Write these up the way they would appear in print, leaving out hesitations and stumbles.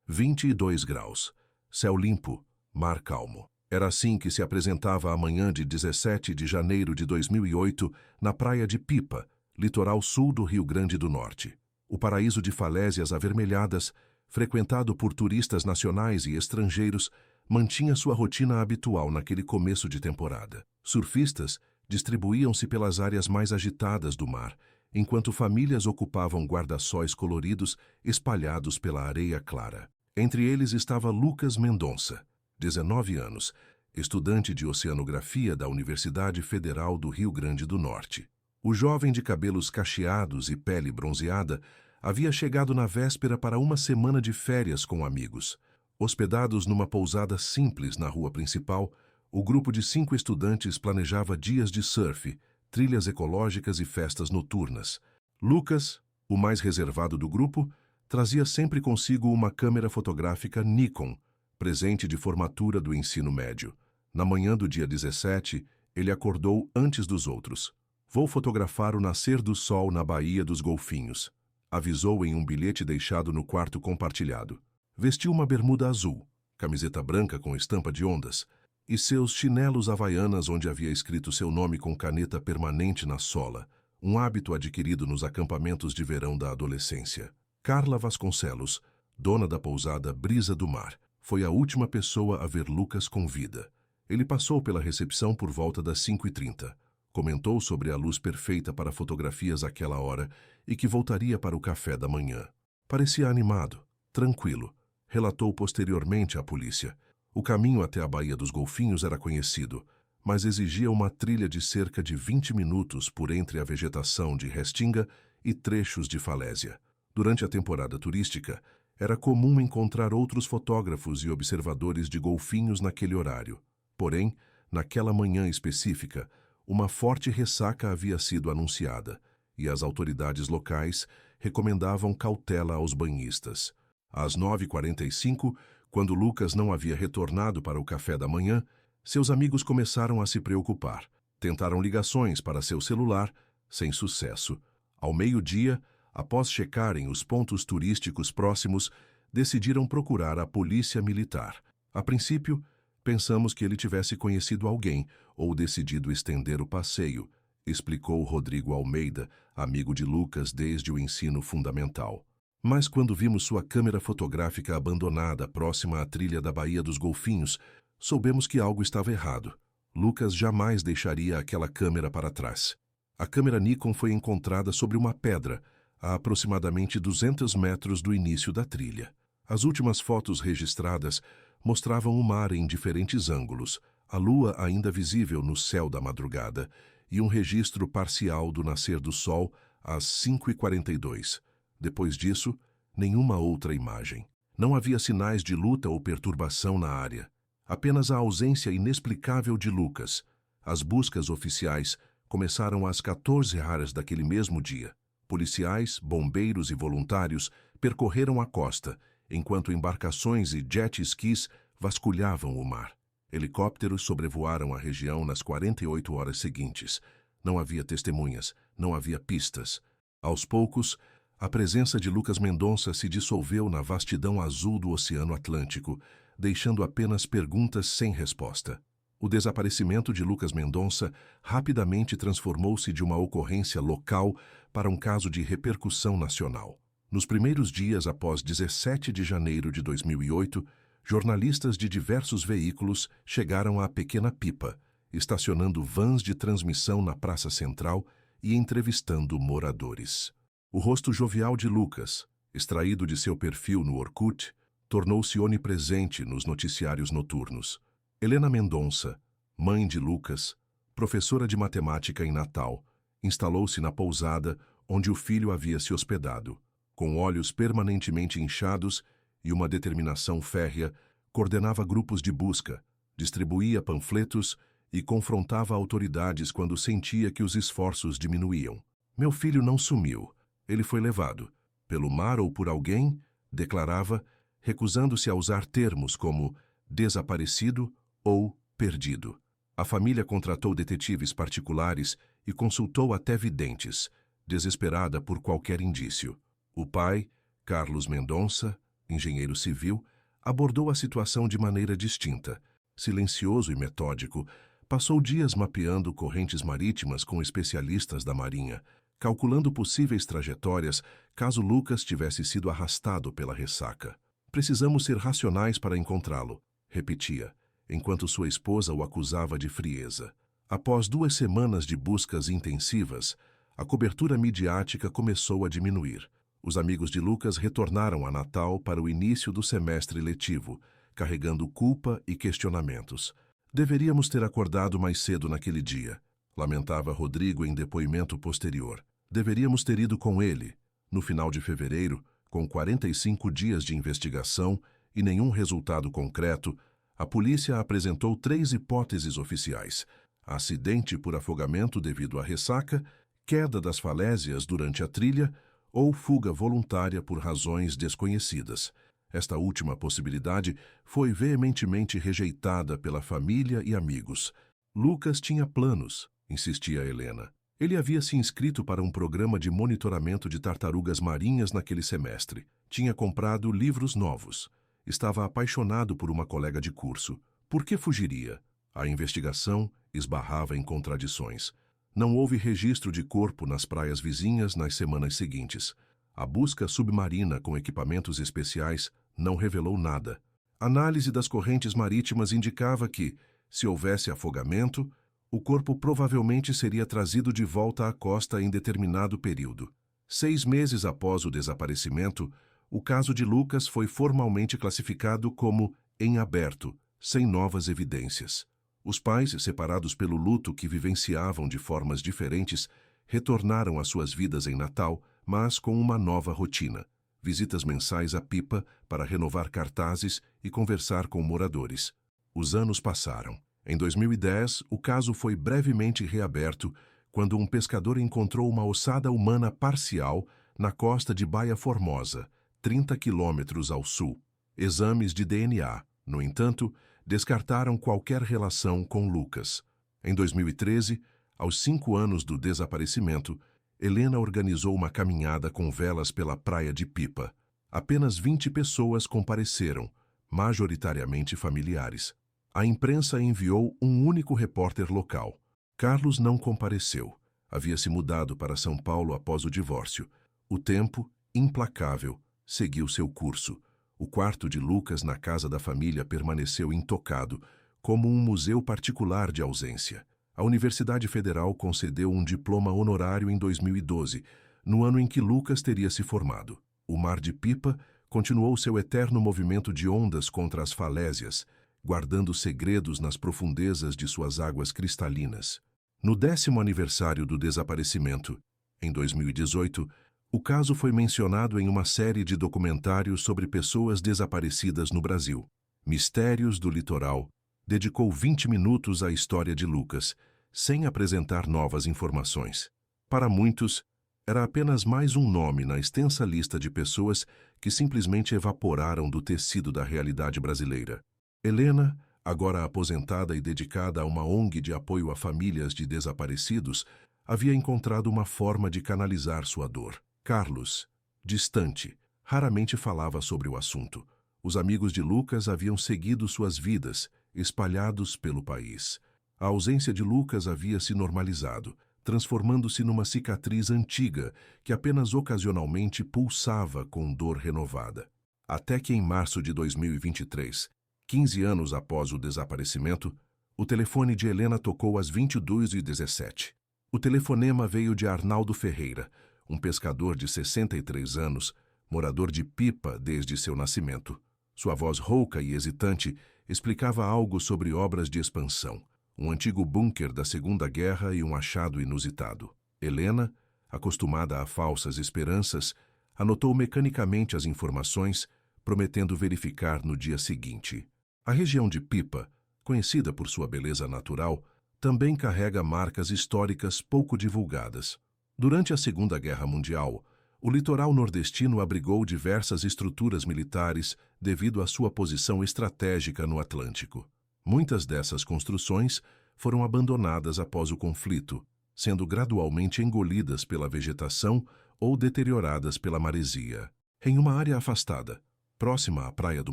22 graus. Céu limpo, mar calmo. Era assim que se apresentava a manhã de 17 de janeiro de 2008 na praia de Pipa, litoral sul do Rio Grande do Norte. O paraíso de falésias avermelhadas, frequentado por turistas nacionais e estrangeiros, mantinha sua rotina habitual naquele começo de temporada. Surfistas distribuíam-se pelas áreas mais agitadas do mar, enquanto famílias ocupavam guarda-sóis coloridos espalhados pela areia clara. Entre eles estava Lucas Mendonça, 19 anos, estudante de oceanografia da Universidade Federal do Rio Grande do Norte. O jovem de cabelos cacheados e pele bronzeada havia chegado na véspera para uma semana de férias com amigos. Hospedados numa pousada simples na rua principal, o grupo de 5 estudantes planejava dias de surf, trilhas ecológicas e festas noturnas. Lucas, o mais reservado do grupo, trazia sempre consigo uma câmera fotográfica Nikon, presente de formatura do ensino médio. Na manhã do dia 17, ele acordou antes dos outros. "Vou fotografar o nascer do sol na Baía dos Golfinhos", avisou em um bilhete deixado no quarto compartilhado. Vestiu uma bermuda azul, camiseta branca com estampa de ondas, e seus chinelos havaianas onde havia escrito seu nome com caneta permanente na sola, um hábito adquirido nos acampamentos de verão da adolescência. Carla Vasconcelos, dona da pousada Brisa do Mar, foi a última pessoa a ver Lucas com vida. Ele passou pela recepção por volta das 5h30. Comentou sobre a luz perfeita para fotografias àquela hora e que voltaria para o café da manhã. Parecia animado, tranquilo. Relatou posteriormente à polícia. O caminho até a Baía dos Golfinhos era conhecido, mas exigia uma trilha de cerca de 20 minutos por entre a vegetação de restinga e trechos de falésia. Durante a temporada turística, era comum encontrar outros fotógrafos e observadores de golfinhos naquele horário. Porém, naquela manhã específica, uma forte ressaca havia sido anunciada, e as autoridades locais recomendavam cautela aos banhistas. Às 9h45, quando Lucas não havia retornado para o café da manhã, seus amigos começaram a se preocupar. Tentaram ligações para seu celular, sem sucesso. Ao meio-dia, após checarem os pontos turísticos próximos, decidiram procurar a polícia militar. A princípio, pensamos que ele tivesse conhecido alguém ou decidido estender o passeio, explicou Rodrigo Almeida, amigo de Lucas desde o ensino fundamental. Mas quando vimos sua câmera fotográfica abandonada próxima à trilha da Baía dos Golfinhos, soubemos que algo estava errado. Lucas jamais deixaria aquela câmera para trás. A câmera Nikon foi encontrada sobre uma pedra, a aproximadamente 200 metros do início da trilha. As últimas fotos registradas mostravam o mar em diferentes ângulos, a lua ainda visível no céu da madrugada e um registro parcial do nascer do sol às 5h42. Depois disso, nenhuma outra imagem. Não havia sinais de luta ou perturbação na área. Apenas a ausência inexplicável de Lucas. As buscas oficiais começaram às 14h daquele mesmo dia. Policiais, bombeiros e voluntários percorreram a costa, enquanto embarcações e jet skis vasculhavam o mar. Helicópteros sobrevoaram a região nas 48 horas seguintes. Não havia testemunhas, não havia pistas. Aos poucos, a presença de Lucas Mendonça se dissolveu na vastidão azul do Oceano Atlântico, deixando apenas perguntas sem resposta. O desaparecimento de Lucas Mendonça rapidamente transformou-se de uma ocorrência local para um caso de repercussão nacional. Nos primeiros dias após 17 de janeiro de 2008, jornalistas de diversos veículos chegaram à Pequena Pipa, estacionando vans de transmissão na Praça Central e entrevistando moradores. O rosto jovial de Lucas, extraído de seu perfil no Orkut, tornou-se onipresente nos noticiários noturnos. Helena Mendonça, mãe de Lucas, professora de matemática em Natal, instalou-se na pousada onde o filho havia se hospedado. Com olhos permanentemente inchados e uma determinação férrea, coordenava grupos de busca, distribuía panfletos e confrontava autoridades quando sentia que os esforços diminuíam. "Meu filho não sumiu. Ele foi levado, pelo mar ou por alguém", declarava, recusando-se a usar termos como desaparecido ou perdido. A família contratou detetives particulares e consultou até videntes, desesperada por qualquer indício. O pai, Carlos Mendonça, engenheiro civil, abordou a situação de maneira distinta. Silencioso e metódico, passou dias mapeando correntes marítimas com especialistas da Marinha, calculando possíveis trajetórias caso Lucas tivesse sido arrastado pela ressaca. Precisamos ser racionais para encontrá-lo, repetia, enquanto sua esposa o acusava de frieza. Após 2 semanas de buscas intensivas, a cobertura midiática começou a diminuir. Os amigos de Lucas retornaram a Natal para o início do semestre letivo, carregando culpa e questionamentos. Deveríamos ter acordado mais cedo naquele dia, lamentava Rodrigo em depoimento posterior. Deveríamos ter ido com ele. No final de fevereiro, com 45 dias de investigação e nenhum resultado concreto, a polícia apresentou 3 hipóteses oficiais: acidente por afogamento devido à ressaca, queda das falésias durante a trilha ou fuga voluntária por razões desconhecidas. Esta última possibilidade foi veementemente rejeitada pela família e amigos. Lucas tinha planos, insistia Helena. Ele havia se inscrito para um programa de monitoramento de tartarugas marinhas naquele semestre. Tinha comprado livros novos. Estava apaixonado por uma colega de curso. Por que fugiria? A investigação esbarrava em contradições. Não houve registro de corpo nas praias vizinhas nas semanas seguintes. A busca submarina com equipamentos especiais não revelou nada. Análise das correntes marítimas indicava que, se houvesse afogamento, o corpo provavelmente seria trazido de volta à costa em determinado período. 6 meses após o desaparecimento, o caso de Lucas foi formalmente classificado como em aberto, sem novas evidências. Os pais, separados pelo luto que vivenciavam de formas diferentes, retornaram às suas vidas em Natal, mas com uma nova rotina: visitas mensais à Pipa para renovar cartazes e conversar com moradores. Os anos passaram. Em 2010, o caso foi brevemente reaberto quando um pescador encontrou uma ossada humana parcial na costa de Baia Formosa, 30 quilômetros ao sul. Exames de DNA, no entanto, descartaram qualquer relação com Lucas. Em 2013, aos 5 anos do desaparecimento, Helena organizou uma caminhada com velas pela praia de Pipa. Apenas 20 pessoas compareceram, majoritariamente familiares. A imprensa enviou um único repórter local. Carlos não compareceu. Havia se mudado para São Paulo após o divórcio. O tempo, implacável, seguiu seu curso. O quarto de Lucas na casa da família permaneceu intocado, como um museu particular de ausência. A Universidade Federal concedeu um diploma honorário em 2012, no ano em que Lucas teria se formado. O Mar de Pipa continuou seu eterno movimento de ondas contra as falésias, guardando segredos nas profundezas de suas águas cristalinas. No 10º aniversário do desaparecimento, em 2018, o caso foi mencionado em uma série de documentários sobre pessoas desaparecidas no Brasil. Mistérios do Litoral dedicou 20 minutos à história de Lucas, sem apresentar novas informações. Para muitos, era apenas mais um nome na extensa lista de pessoas que simplesmente evaporaram do tecido da realidade brasileira. Helena, agora aposentada e dedicada a uma ONG de apoio a famílias de desaparecidos, havia encontrado uma forma de canalizar sua dor. Carlos, distante, raramente falava sobre o assunto. Os amigos de Lucas haviam seguido suas vidas, espalhados pelo país. A ausência de Lucas havia se normalizado, transformando-se numa cicatriz antiga que apenas ocasionalmente pulsava com dor renovada. Até que em março de 2023, 15 anos após o desaparecimento, o telefone de Helena tocou às 22h17. O telefonema veio de Arnaldo Ferreira, um pescador de 63 anos, morador de Pipa desde seu nascimento. Sua voz rouca e hesitante explicava algo sobre obras de expansão, um antigo bunker da Segunda Guerra e um achado inusitado. Helena, acostumada a falsas esperanças, anotou mecanicamente as informações, prometendo verificar no dia seguinte. A região de Pipa, conhecida por sua beleza natural, também carrega marcas históricas pouco divulgadas. Durante a Segunda Guerra Mundial, o litoral nordestino abrigou diversas estruturas militares devido à sua posição estratégica no Atlântico. Muitas dessas construções foram abandonadas após o conflito, sendo gradualmente engolidas pela vegetação ou deterioradas pela maresia. Em uma área afastada, Próxima à Praia do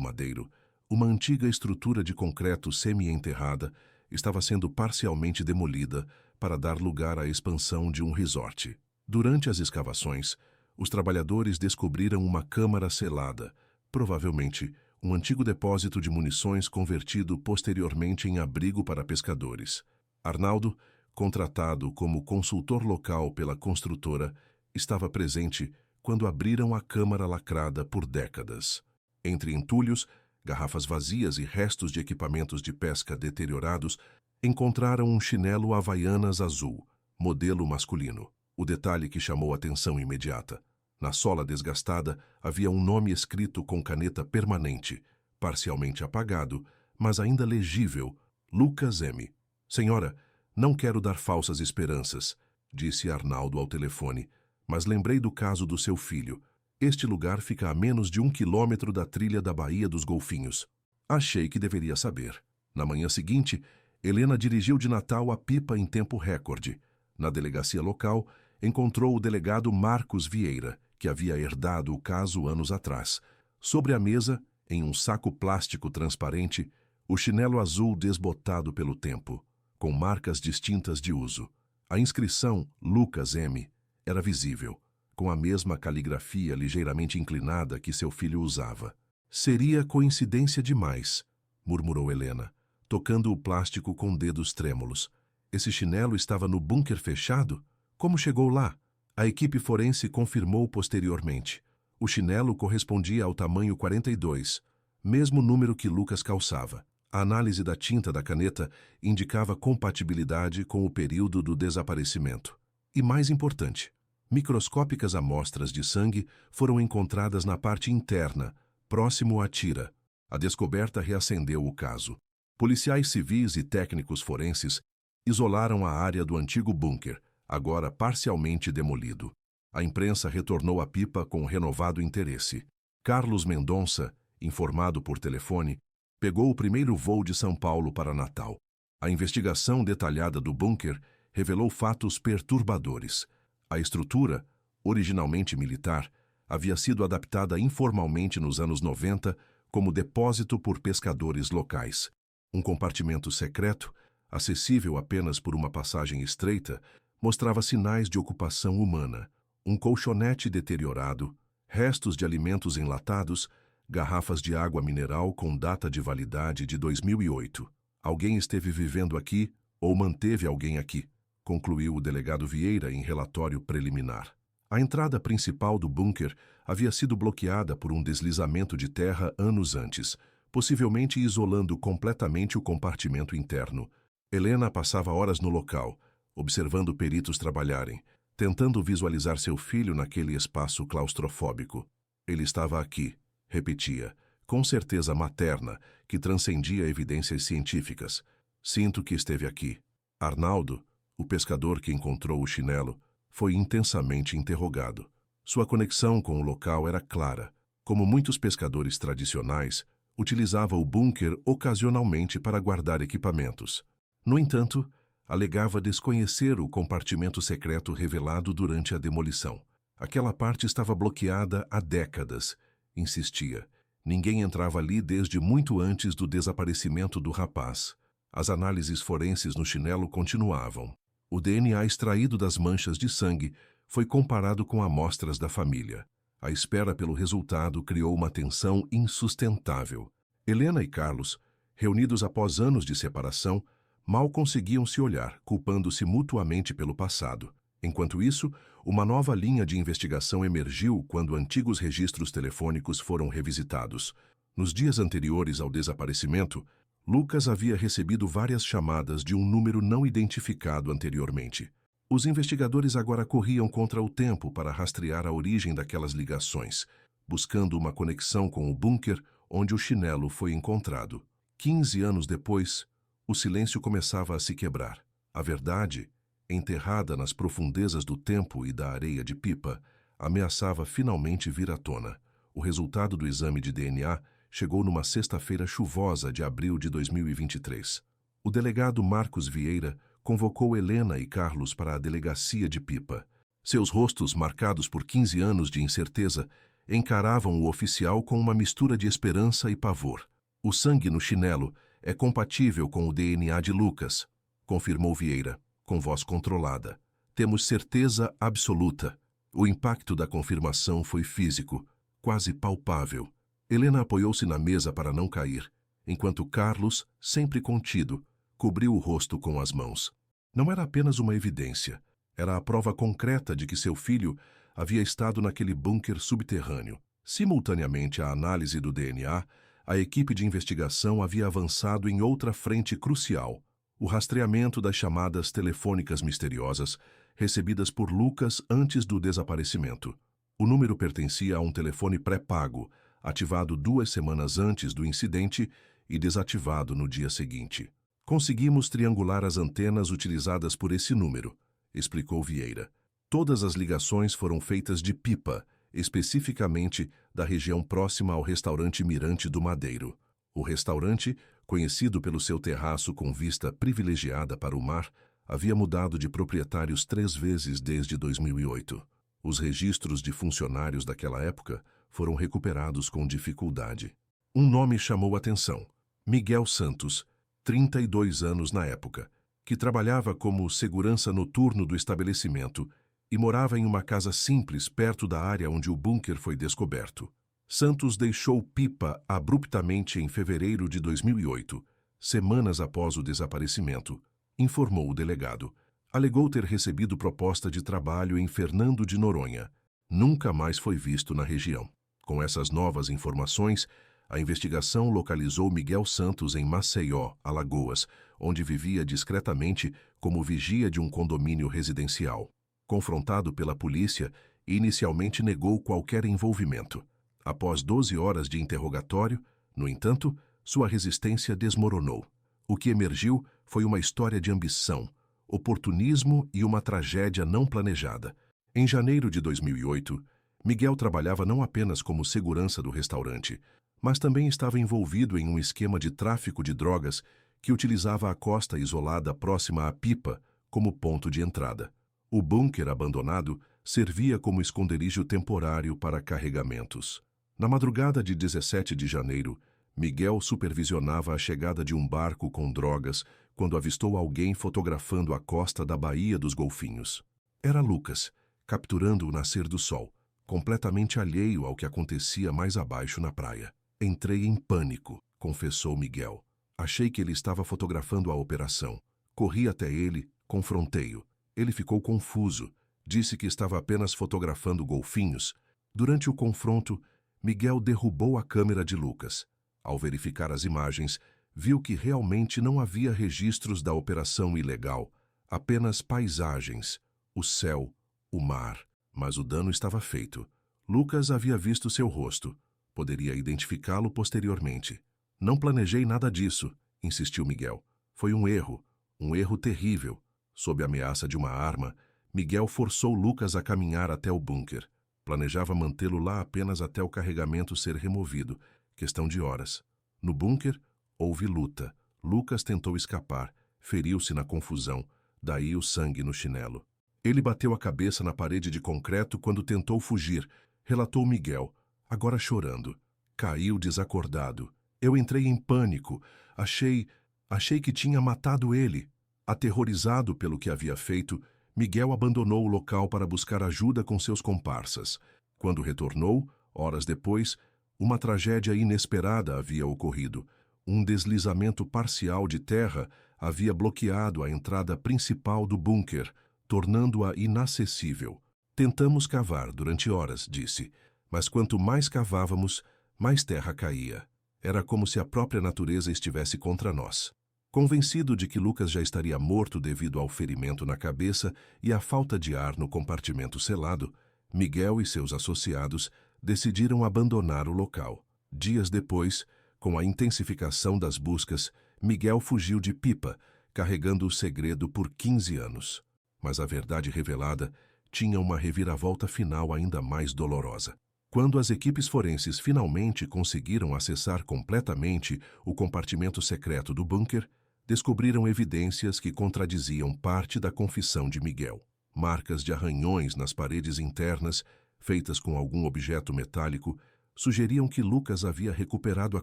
Madeiro, uma antiga estrutura de concreto semi-enterrada estava sendo parcialmente demolida para dar lugar à expansão de um resort. Durante as escavações, os trabalhadores descobriram uma câmara selada, provavelmente um antigo depósito de munições convertido posteriormente em abrigo para pescadores. Arnaldo, contratado como consultor local pela construtora, estava presente quando abriram a câmara lacrada por décadas. Entre entulhos, garrafas vazias e restos de equipamentos de pesca deteriorados, encontraram um chinelo Havaianas azul, modelo masculino. O detalhe que chamou atenção imediata. Na sola desgastada havia um nome escrito com caneta permanente, parcialmente apagado, mas ainda legível: Lucas M. Senhora, não quero dar falsas esperanças, disse Arnaldo ao telefone, mas lembrei do caso do seu filho. Este lugar fica a menos de 1 quilômetro da trilha da Baía dos Golfinhos. Achei que deveria saber. Na manhã seguinte, Helena dirigiu de Natal a Pipa em tempo recorde. Na delegacia local, encontrou o delegado Marcos Vieira, que havia herdado o caso anos atrás. Sobre a mesa, em um saco plástico transparente, o chinelo azul desbotado pelo tempo, com marcas distintas de uso. A inscrição Lucas M. era visível, com a mesma caligrafia ligeiramente inclinada que seu filho usava. Seria coincidência demais, murmurou Helena, tocando o plástico com dedos trêmulos. Esse chinelo estava no bunker fechado? Como chegou lá? A equipe forense confirmou posteriormente. O chinelo correspondia ao tamanho 42, mesmo número que Lucas calçava. A análise da tinta da caneta indicava compatibilidade com o período do desaparecimento. E mais importante, microscópicas amostras de sangue foram encontradas na parte interna, próximo à tira. A descoberta reacendeu o caso. Policiais civis e técnicos forenses isolaram a área do antigo bunker, agora parcialmente demolido. A imprensa retornou à Pipa com renovado interesse. Carlos Mendonça, informado por telefone, pegou o primeiro voo de São Paulo para Natal. A investigação detalhada do bunker revelou fatos perturbadores. A estrutura, originalmente militar, havia sido adaptada informalmente nos anos 90 como depósito por pescadores locais. Um compartimento secreto, acessível apenas por uma passagem estreita, mostrava sinais de ocupação humana. Um colchonete deteriorado, restos de alimentos enlatados, garrafas de água mineral com data de validade de 2008. Alguém esteve vivendo aqui ou manteve alguém aqui, concluiu o delegado Vieira em relatório preliminar. A entrada principal do bunker havia sido bloqueada por um deslizamento de terra anos antes, possivelmente isolando completamente o compartimento interno. Helena passava horas no local, observando peritos trabalharem, tentando visualizar seu filho naquele espaço claustrofóbico. Ele estava aqui, repetia, com certeza materna, que transcendia evidências científicas. Sinto que esteve aqui. Arnaldo, o pescador que encontrou o chinelo, foi intensamente interrogado. Sua conexão com o local era clara. Como muitos pescadores tradicionais, utilizava o bunker ocasionalmente para guardar equipamentos. No entanto, alegava desconhecer o compartimento secreto revelado durante a demolição. Aquela parte estava bloqueada há décadas, insistia. Ninguém entrava ali desde muito antes do desaparecimento do rapaz. As análises forenses no chinelo continuavam. O DNA extraído das manchas de sangue foi comparado com amostras da família. A espera pelo resultado criou uma tensão insustentável. Helena e Carlos, reunidos após anos de separação, mal conseguiam se olhar, culpando-se mutuamente pelo passado. Enquanto isso, uma nova linha de investigação emergiu quando antigos registros telefônicos foram revisitados. Nos dias anteriores ao desaparecimento, Lucas havia recebido várias chamadas de um número não identificado anteriormente. Os investigadores agora corriam contra o tempo para rastrear a origem daquelas ligações, buscando uma conexão com o bunker onde o chinelo foi encontrado. 15 anos depois, o silêncio começava a se quebrar. A verdade, enterrada nas profundezas do tempo e da areia de Pipa, ameaçava finalmente vir à tona. O resultado do exame de DNA chegou numa sexta-feira chuvosa de abril de 2023. O delegado Marcos Vieira convocou Helena e Carlos para a delegacia de Pipa. Seus rostos, marcados por 15 anos de incerteza, encaravam o oficial com uma mistura de esperança e pavor. O sangue no chinelo é compatível com o DNA de Lucas, confirmou Vieira, com voz controlada. Temos certeza absoluta. O impacto da confirmação foi físico, quase palpável. Helena apoiou-se na mesa para não cair, enquanto Carlos, sempre contido, cobriu o rosto com as mãos. Não era apenas uma evidência, era a prova concreta de que seu filho havia estado naquele bunker subterrâneo. Simultaneamente à análise do DNA, a equipe de investigação havia avançado em outra frente crucial: o rastreamento das chamadas telefônicas misteriosas recebidas por Lucas antes do desaparecimento. O número pertencia a um telefone pré-pago, ativado 2 semanas antes do incidente e desativado no dia seguinte. Conseguimos triangular as antenas utilizadas por esse número, explicou Vieira. Todas as ligações foram feitas de Pipa, especificamente da região próxima ao restaurante Mirante do Madeiro. O restaurante, conhecido pelo seu terraço com vista privilegiada para o mar, havia mudado de proprietários 3 vezes desde 2008. Os registros de funcionários daquela época foram recuperados com dificuldade. Um nome chamou atenção: Miguel Santos, 32 anos na época, que trabalhava como segurança noturno do estabelecimento e morava em uma casa simples perto da área onde o bunker foi descoberto. Santos deixou Pipa abruptamente em fevereiro de 2008, semanas após o desaparecimento, informou o delegado. Alegou ter recebido proposta de trabalho em Fernando de Noronha. Nunca mais foi visto na região. Com essas novas informações, a investigação localizou Miguel Santos em Maceió, Alagoas, onde vivia discretamente como vigia de um condomínio residencial. Confrontado pela polícia, inicialmente negou qualquer envolvimento. Após 12 horas de interrogatório, no entanto, sua resistência desmoronou. O que emergiu foi uma história de ambição, oportunismo e uma tragédia não planejada. Em janeiro de 2008, Miguel trabalhava não apenas como segurança do restaurante, mas também estava envolvido em um esquema de tráfico de drogas que utilizava a costa isolada próxima à Pipa como ponto de entrada. O bunker abandonado servia como esconderijo temporário para carregamentos. Na madrugada de 17 de janeiro, Miguel supervisionava a chegada de um barco com drogas quando avistou alguém fotografando a costa da Baía dos Golfinhos. Era Lucas, capturando o nascer do sol, completamente alheio ao que acontecia mais abaixo na praia. Entrei em pânico, confessou Miguel. Achei que ele estava fotografando a operação. Corri até ele, confrontei-o. Ele ficou confuso. Disse que estava apenas fotografando golfinhos. Durante o confronto, Miguel derrubou a câmera de Lucas. Ao verificar as imagens, viu que realmente não havia registros da operação ilegal, apenas paisagens, o céu, o mar. Mas o dano estava feito. Lucas havia visto seu rosto. Poderia identificá-lo posteriormente. Não planejei nada disso, insistiu Miguel. Foi um erro terrível. Sob a ameaça de uma arma, Miguel forçou Lucas a caminhar até o bunker. Planejava mantê-lo lá apenas até o carregamento ser removido, questão de horas. No bunker, houve luta. Lucas tentou escapar, feriu-se na confusão, daí o sangue no chinelo. Ele bateu a cabeça na parede de concreto quando tentou fugir, relatou Miguel, agora chorando. Caiu desacordado. Eu entrei em pânico. Achei que tinha matado ele. Aterrorizado pelo que havia feito, Miguel abandonou o local para buscar ajuda com seus comparsas. Quando retornou, horas depois, uma tragédia inesperada havia ocorrido. Um deslizamento parcial de terra havia bloqueado a entrada principal do bunker, tornando-a inacessível. Tentamos cavar durante horas, disse, mas quanto mais cavávamos, mais terra caía. Era como se a própria natureza estivesse contra nós. Convencido de que Lucas já estaria morto devido ao ferimento na cabeça e à falta de ar no compartimento selado, Miguel e seus associados decidiram abandonar o local. Dias depois, com a intensificação das buscas, Miguel fugiu de Pipa, carregando o segredo por 15 anos. Mas a verdade revelada tinha uma reviravolta final ainda mais dolorosa. Quando as equipes forenses finalmente conseguiram acessar completamente o compartimento secreto do bunker, descobriram evidências que contradiziam parte da confissão de Miguel. Marcas de arranhões nas paredes internas, feitas com algum objeto metálico, sugeriam que Lucas havia recuperado a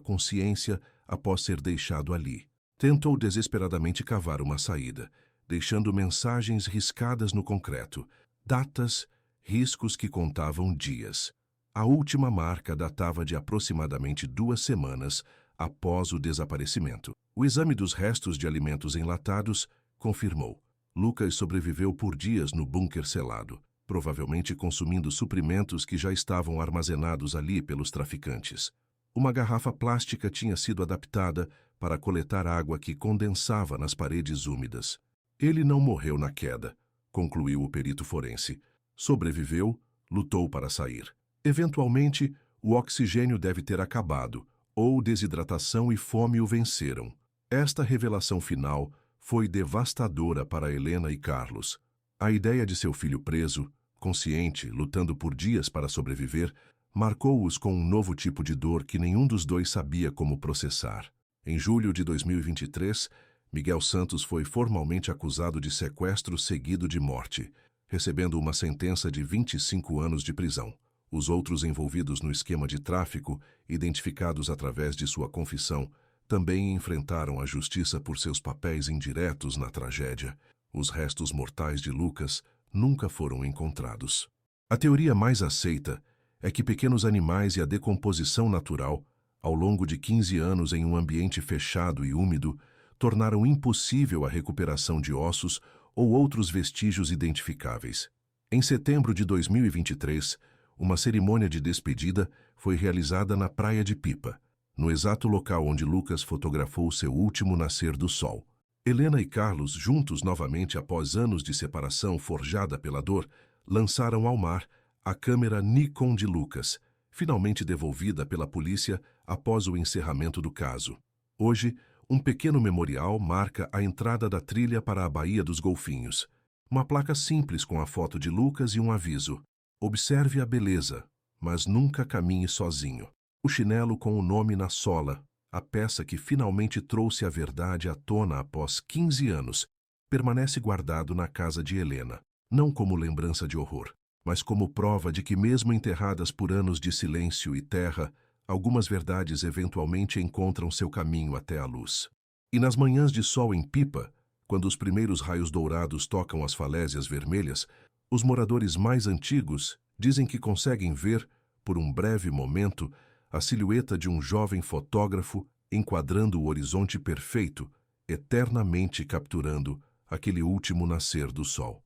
consciência após ser deixado ali. Tentou desesperadamente cavar uma saída, deixando mensagens riscadas no concreto, datas, riscos que contavam dias. A última marca datava de aproximadamente 2 semanas após o desaparecimento. O exame dos restos de alimentos enlatados confirmou. Lucas sobreviveu por dias no bunker selado, provavelmente consumindo suprimentos que já estavam armazenados ali pelos traficantes. Uma garrafa plástica tinha sido adaptada para coletar água que condensava nas paredes úmidas. Ele não morreu na queda, concluiu o perito forense. Sobreviveu, lutou para sair. Eventualmente, o oxigênio deve ter acabado, ou desidratação e fome o venceram. Esta revelação final foi devastadora para Helena e Carlos. A ideia de seu filho preso, consciente, lutando por dias para sobreviver, marcou-os com um novo tipo de dor que nenhum dos dois sabia como processar. Em julho de 2023, Miguel Santos foi formalmente acusado de sequestro seguido de morte, recebendo uma sentença de 25 anos de prisão. Os outros envolvidos no esquema de tráfico, identificados através de sua confissão, também enfrentaram a justiça por seus papéis indiretos na tragédia. Os restos mortais de Lucas nunca foram encontrados. A teoria mais aceita é que pequenos animais e a decomposição natural, ao longo de 15 anos em um ambiente fechado e úmido, tornaram impossível a recuperação de ossos ou outros vestígios identificáveis. Em setembro de 2023, uma cerimônia de despedida foi realizada na Praia de Pipa, no exato local onde Lucas fotografou seu último nascer do sol. Helena e Carlos, juntos novamente após anos de separação forjada pela dor, lançaram ao mar a câmera Nikon de Lucas, finalmente devolvida pela polícia após o encerramento do caso. Hoje, um pequeno memorial marca a entrada da trilha para a Baía dos Golfinhos. Uma placa simples com a foto de Lucas e um aviso: observe a beleza, mas nunca caminhe sozinho. O chinelo com o nome na sola, a peça que finalmente trouxe a verdade à tona após 15 anos, permanece guardado na casa de Helena, não como lembrança de horror, mas como prova de que mesmo enterradas por anos de silêncio e terra, algumas verdades eventualmente encontram seu caminho até a luz. E nas manhãs de sol em Pipa, quando os primeiros raios dourados tocam as falésias vermelhas, os moradores mais antigos dizem que conseguem ver, por um breve momento, a silhueta de um jovem fotógrafo enquadrando o horizonte perfeito, eternamente capturando aquele último nascer do sol.